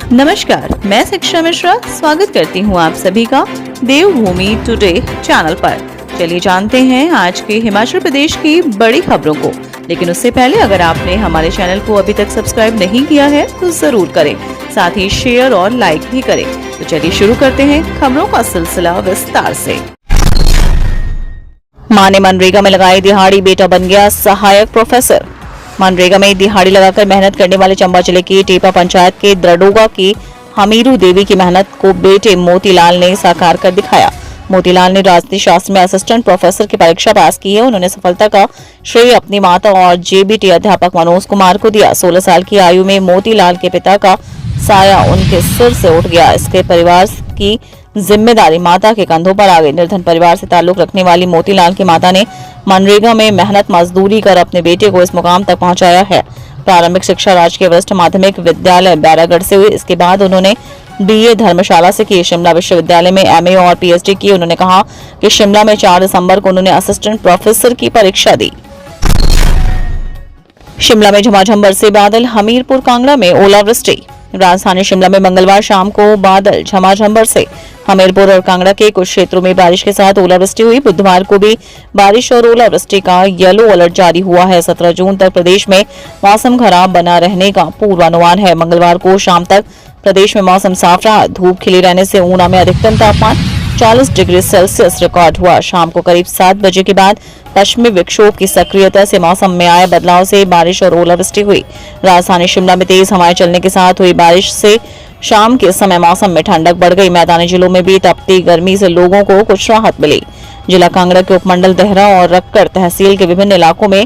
नमस्कार, मैं शिक्षा मिश्रा स्वागत करती हूँ आप सभी का देवभूमि टुडे चैनल पर। चलिए जानते हैं आज के हिमाचल प्रदेश की बड़ी खबरों को। लेकिन उससे पहले अगर आपने हमारे चैनल को अभी तक सब्सक्राइब नहीं किया है तो जरूर करें, साथ ही शेयर और लाइक भी करें। तो चलिए शुरू करते हैं खबरों का सिलसिला विस्तार से। मां ने मनरेगा में लगाई दिहाड़ी, बेटा बन गया सहायक प्रोफेसर। मनरेगा में दिहाड़ी लगाकर मेहनत करने वाले चंबा जिले की टेपा पंचायत के द्रडोगा की हमीरू देवी की मेहनत को बेटे मोतीलाल ने साकार कर दिखाया। मोतीलाल ने राजनीति शास्त्र में असिस्टेंट प्रोफेसर की परीक्षा पास की है। उन्होंने सफलता का श्रेय अपनी माता और जेबीटी अध्यापक मनोज कुमार को दिया। 16 साल की आयु में मोतीलाल के पिता का साया उनके सिर से उठ गया। इसके परिवार की जिम्मेदारी माता के कंधों पर आ गई। निर्धन परिवार से ताल्लुक रखने वाली मोतीलाल की माता ने मनरेगा में मेहनत मजदूरी कर अपने बेटे को इस मुकाम तक पहुंचाया है। प्रारंभिक शिक्षा राजकीय वरिष्ठ माध्यमिक विद्यालय बैरागढ़ से हुई। इसके बाद उन्होंने बीए धर्मशाला से की। शिमला विश्वविद्यालय में एमए और पीएचडी की। उन्होंने कहा कि शिमला में 4 दिसंबर को उन्होंने असिस्टेंट प्रोफेसर की परीक्षा दी। शिमला में झमाझम बरसे बादल, हमीरपुर कांगड़ा में ओलावृष्टि। राजधानी शिमला में मंगलवार शाम को बादल झमाझम बरसे। हमीरपुर और कांगड़ा के कुछ क्षेत्रों में बारिश के साथ ओलावृष्टि हुई। बुधवार को भी बारिश और ओलावृष्टि का येलो अलर्ट जारी हुआ है। 17 जून तक प्रदेश में मौसम खराब बना रहने का पूर्वानुमान है। मंगलवार को शाम तक प्रदेश में मौसम साफ रहा। धूप खिली रहने से ऊना में अधिकतम तापमान 40 डिग्री सेल्सियस रिकॉर्ड हुआ। शाम को करीब 7 बजे के बाद पश्चिमी विक्षोभ की सक्रियता से मौसम में आए बदलाव से बारिश और ओलावृष्टि हुई। राजधानी शिमला में तेज हवाएं चलने के साथ हुई बारिश से शाम के समय मौसम में ठंडक बढ़ गई। मैदानी जिलों में भी तपती गर्मी से लोगों को कुछ राहत मिली। जिला कांगड़ा के उपमंडल देहरा और रक्कड़ तहसील के विभिन्न इलाकों में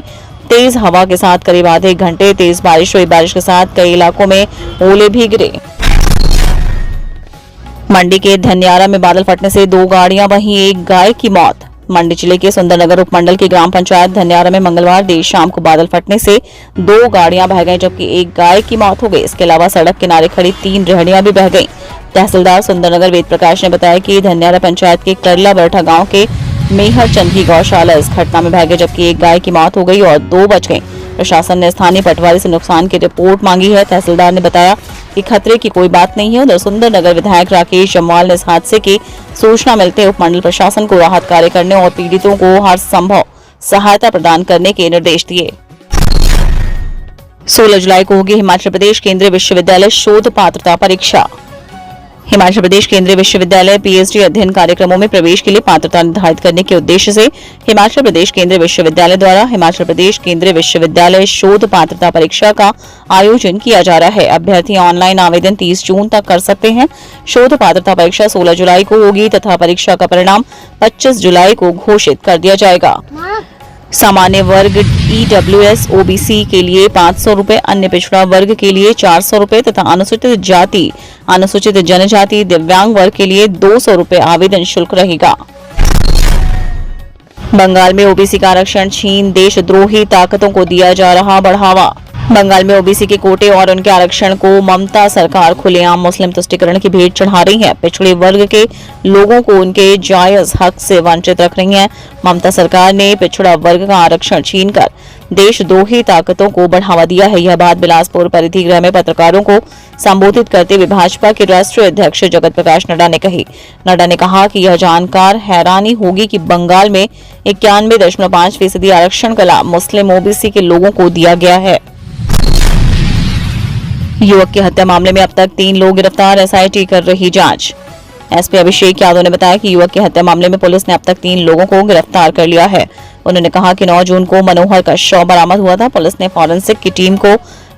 तेज हवा के साथ करीब आधे घंटे तेज बारिश हुई। बारिश के साथ कई इलाकों में ओले भी गिरे। मंडी के धन्यारा में बादल फटने से 2 गाड़ियां, वहीं एक गाय की मौत। मंडी जिले के सुंदरनगर उपमंडल की ग्राम पंचायत धन्यारा में मंगलवार देर शाम को बादल फटने से 2 गाड़ियां बह गईं, जबकि एक गाय की मौत हो गई। इसके अलावा सड़क किनारे खड़ी 3 रेहड़ियां भी बह गईं। तहसीलदार सुंदरनगर वेद प्रकाश ने बताया कि धन्यारा पंचायत के करला बरठा गांव के मेहर चंद की गौशाला इस घटना में बह गई, जबकि एक गाय की मौत हो गई और 2 बच गईं। प्रशासन ने स्थानीय पटवारी से नुकसान की रिपोर्ट मांगी है। तहसीलदार ने बताया कि खतरे की कोई बात नहीं है। उधर सुंदरनगर विधायक राकेश जम्वाल ने इस हादसे की सूचना मिलते उपमंडल प्रशासन को राहत कार्य करने और पीड़ितों को हर संभव सहायता प्रदान करने के निर्देश दिए। 16 जुलाई को होगी हिमाचल प्रदेश केंद्रीय विश्वविद्यालय शोध पात्रता परीक्षा। हिमाचल प्रदेश केंद्रीय विश्वविद्यालय पीएचडी अध्ययन कार्यक्रमों में प्रवेश के लिए पात्रता निर्धारित करने के उद्देश्य से हिमाचल प्रदेश केंद्रीय विश्वविद्यालय द्वारा हिमाचल प्रदेश केंद्रीय विश्वविद्यालय शोध पात्रता परीक्षा का आयोजन किया जा रहा है। अभ्यर्थी ऑनलाइन आवेदन 30 जून तक कर सकते हैं। शोध पात्रता परीक्षा 16 जुलाई को होगी तथा परीक्षा का परिणाम 25 जुलाई को घोषित कर दिया जाएगा। सामान्य वर्ग ईडब्ल्यूएस ओबीसी के लिए 500 रुपए, अन्य पिछड़ा वर्ग के लिए 400 रुपए तथा अनुसूचित जाति, अनुसूचित जनजाति, दिव्यांग वर्ग के लिए 200 रुपए आवेदन शुल्क रहेगा। बंगाल में ओबीसी का आरक्षण छीन, देशद्रोही ताकतों को दिया जा रहा बढ़ावा। बंगाल में ओबीसी के कोटे और उनके आरक्षण को ममता सरकार खुलेआम मुस्लिम तुष्टीकरण की भेंट चढ़ा रही है। पिछड़े वर्ग के लोगों को उनके जायज हक से वंचित रख रही है। ममता सरकार ने पिछड़ा वर्ग का आरक्षण छीनकर देशद्रोही ताकतों को बढ़ावा दिया है। यह बात बिलासपुर परिधि गृह में पत्रकारों को संबोधित करते हुए भाजपा के राष्ट्रीय अध्यक्ष जगत प्रकाश नड्डा ने कही। नड्डा ने कहा कि यह जानकर हैरानी होगी कि बंगाल में 91.5% आरक्षण का लाभ मुस्लिम ओबीसी के लोगों को दिया गया है। युवक की हत्या मामले में अब तक 3 लोग गिरफ्तार, एसआईटी कर रही जांच। एसपी अभिषेक यादव ने बताया कि युवक की हत्या मामले में पुलिस ने अब तक 3 लोगों को गिरफ्तार कर लिया है। उन्होंने कहा कि 9 जून को मनोहर का शव बरामद हुआ था। पुलिस ने फॉरेंसिक की टीम को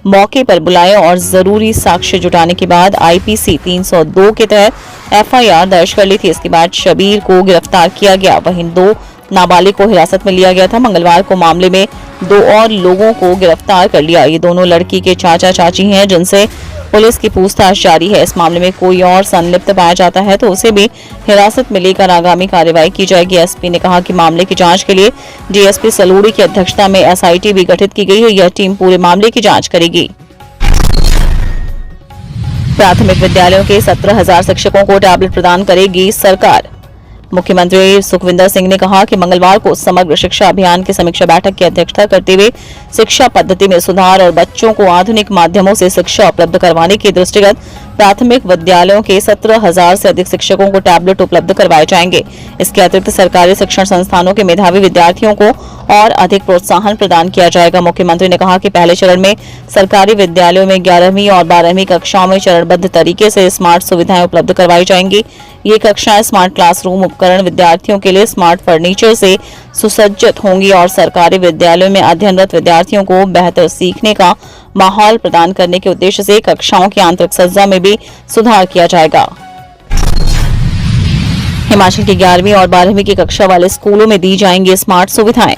मौके पर बुलाया और जरूरी साक्ष्य जुटाने के बाद आईपीसी 302 के तहत एफआईआर दर्ज कर ली थी। इसके बाद शबीर को गिरफ्तार किया गया, वहीं 2 नाबालिग को हिरासत में लिया गया था। मंगलवार को मामले में 2 और लोगों को गिरफ्तार कर लिया। ये दोनों लड़की के चाचा चाची हैं, जिनसे पुलिस की पूछताछ जारी है। इस मामले में कोई और संलिप्त पाया जाता है तो उसे भी हिरासत में लेकर आगामी कार्रवाई की जाएगी। एसपी ने कहा कि मामले की जांच के लिए डीएसपी सलूड़ी की अध्यक्षता में एसआईटी भी गठित की गई है। यह टीम पूरे मामले की जांच करेगी। प्राथमिक विद्यालयों के 17,000 शिक्षकों को टैबलेट प्रदान करेगी सरकार। मुख्यमंत्री सुखविंदर सिंह ने कहा कि मंगलवार को समग्र शिक्षा अभियान की समीक्षा बैठक की अध्यक्षता करते हुए शिक्षा पद्धति में सुधार और बच्चों को आधुनिक माध्यमों से शिक्षा उपलब्ध करवाने के दृष्टिगत प्राथमिक विद्यालयों के 17,000 से अधिक शिक्षकों को टैबलेट उपलब्ध करवाए जाएंगे। इसके अतिरिक्त सरकारी शिक्षण संस्थानों के मेधावी विद्यार्थियों को और अधिक प्रोत्साहन प्रदान किया जाएगा। मुख्यमंत्री ने कहा कि पहले चरण में सरकारी विद्यालयों में 11वीं और 12वीं कक्षाओं में चरणबद्ध तरीके से स्मार्ट सुविधाएं उपलब्ध करवाई जाएंगी। ये कक्षाएं स्मार्ट क्लासरूम उपकरण, विद्यार्थियों के लिए स्मार्ट फर्नीचर से सुसज्जित होंगी और सरकारी विद्यालयों में अध्ययनरत विद्यार्थियों को बेहतर सीखने का माहौल प्रदान करने के उद्देश्य से कक्षाओं की आंतरिक सज्जा में भी सुधार किया जाएगा। हिमाचल की 11वीं और 12वीं की कक्षा वाले स्कूलों में दी जाएंगी स्मार्ट सुविधाएं।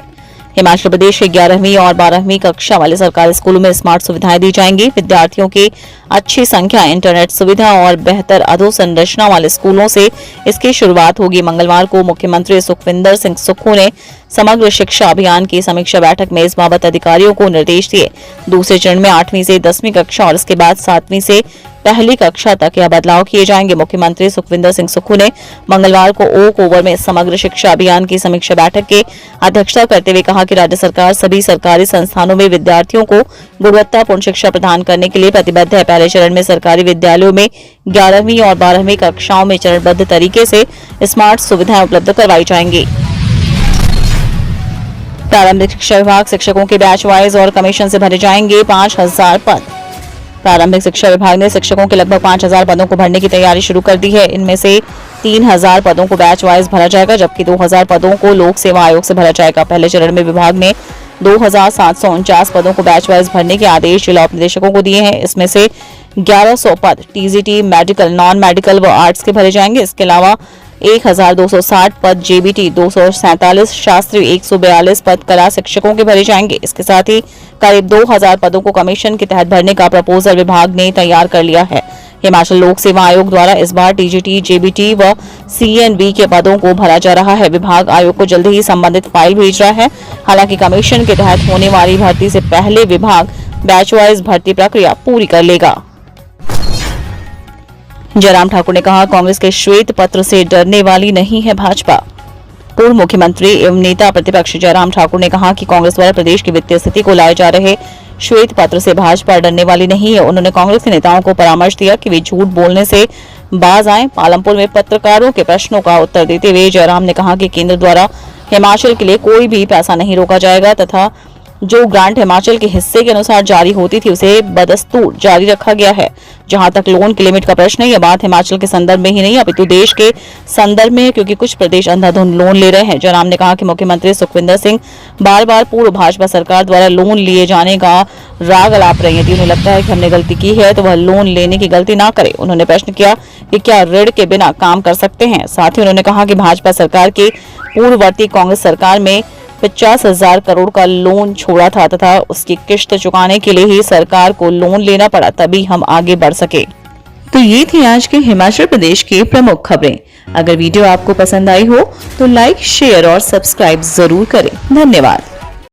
हिमाचल प्रदेश के 11वीं और 12वीं कक्षा वाले सरकारी स्कूलों में स्मार्ट सुविधाएं दी जाएंगी। विद्यार्थियों की अच्छी संख्या, इंटरनेट सुविधा और बेहतर अधोसंरचना वाले स्कूलों से इसकी शुरुआत होगी। मंगलवार को मुख्यमंत्री सुखविंदर सिंह सुक्खू ने समग्र शिक्षा अभियान की समीक्षा बैठक में इस बाबत अधिकारियों को निर्देश दिए। दूसरे चरण में 8वीं से 10वीं कक्षा और इसके बाद 7वीं से पहली कक्षा तक यह बदलाव किए जाएंगे। मुख्यमंत्री सुखविंदर सिंह सुक्खू ने मंगलवार को ओक ओवर में समग्र शिक्षा अभियान की समीक्षा बैठक की अध्यक्षता करते हुए कहा कि राज्य सरकार सभी सरकारी संस्थानों में विद्यार्थियों को गुणवत्तापूर्ण शिक्षा प्रदान करने के लिए प्रतिबद्ध है। पहले चरण में सरकारी विद्यालयों में 11वीं और 12वीं कक्षाओं में चरणबद्ध तरीके से स्मार्ट सुविधाएं उपलब्ध करवाई जाएंगी। प्रारंभिक शिक्षा विभाग शिक्षकों के बैच वाइज और कमीशन से भरे जाएंगे 5,000 पद। प्रारंभिक शिक्षा विभाग ने शिक्षकों के लगभग 5,000 पदों को भरने की तैयारी शुरू कर दी है। इनमें से 3,000 पदों को बैच वाइज भरा जाएगा, जबकि 2,000 पदों को लोक सेवा आयोग से भरा जाएगा। पहले चरण में विभाग ने 2,749 पदों को बैच वाइज भरने के आदेश जिला उपनिदेशकों को दिए हैं। इसमें से 1,100 पद टीजीटी, मेडिकल, नॉन मेडिकल व आर्ट्स के भरे जाएंगे। इसके अलावा 1,260 पद जेबीटी, 247 शास्त्री, 142 पद कला शिक्षकों के भरे जाएंगे। इसके साथ ही करीब 2,000 पदों को कमीशन के तहत भरने का प्रपोजल विभाग ने तैयार कर लिया है। हिमाचल लोक सेवा आयोग द्वारा इस बार टीजीटी, जेबीटी व सीएनबी के पदों को भरा जा रहा है। विभाग आयोग को जल्द ही संबंधित फाइल भेज रहा है। हालांकि कमीशन के तहत होने वाली भर्ती से पहले विभाग बैच वाइज भर्ती प्रक्रिया पूरी कर लेगा। जयराम ठाकुर ने कहा, कांग्रेस के श्वेत पत्र से डरने वाली नहीं है भाजपा। पूर्व मुख्यमंत्री एवं नेता प्रतिपक्ष जयराम ठाकुर ने कहा कि कांग्रेस द्वारा प्रदेश की वित्तीय स्थिति को लाए जा रहे श्वेत पत्र से भाजपा डरने वाली नहीं है। उन्होंने कांग्रेस के नेताओं को परामर्श दिया कि वे झूठ बोलने से बाज आएं। पालमपुर में पत्रकारों के प्रश्नों का उत्तर देते हुए जयराम ने कहा कि केंद्र द्वारा हिमाचल के लिए कोई भी पैसा नहीं रोका जाएगा तथा जो ग्रांट हिमाचल के हिस्से के अनुसार जारी होती थी उसे बदस्तूर जारी रखा गया है। जहां तक लोन की लिमिट का प्रश्न है, यह बात हिमाचल के संदर्भ में ही नहीं अपितु देश के संदर्भ में है, क्योंकि कुछ प्रदेश अंधाधुंध लोन ले रहे हैं। जयराम ने कहा कि मुख्यमंत्री सुखविंदर सिंह बार बार पूर्व भाजपा सरकार द्वारा लोन लिए जाने का राग अलाप रहे हैं। यदि उन्हें लगता है कि हमने गलती की है तो वह लोन लेने की गलती ना करे। उन्होंने प्रश्न किया कि क्या ऋण के बिना काम कर सकते हैं। साथ ही उन्होंने कहा कि भाजपा सरकार की पूर्ववर्ती कांग्रेस सरकार में 50,000 करोड़ का लोन छोड़ा था तथा उसकी किश्त चुकाने के लिए ही सरकार को लोन लेना पड़ा, तभी हम आगे बढ़ सके। तो ये थी आज के हिमाचल प्रदेश की प्रमुख खबरें। अगर वीडियो आपको पसंद आई हो तो लाइक, शेयर और सब्सक्राइब जरूर करें। धन्यवाद।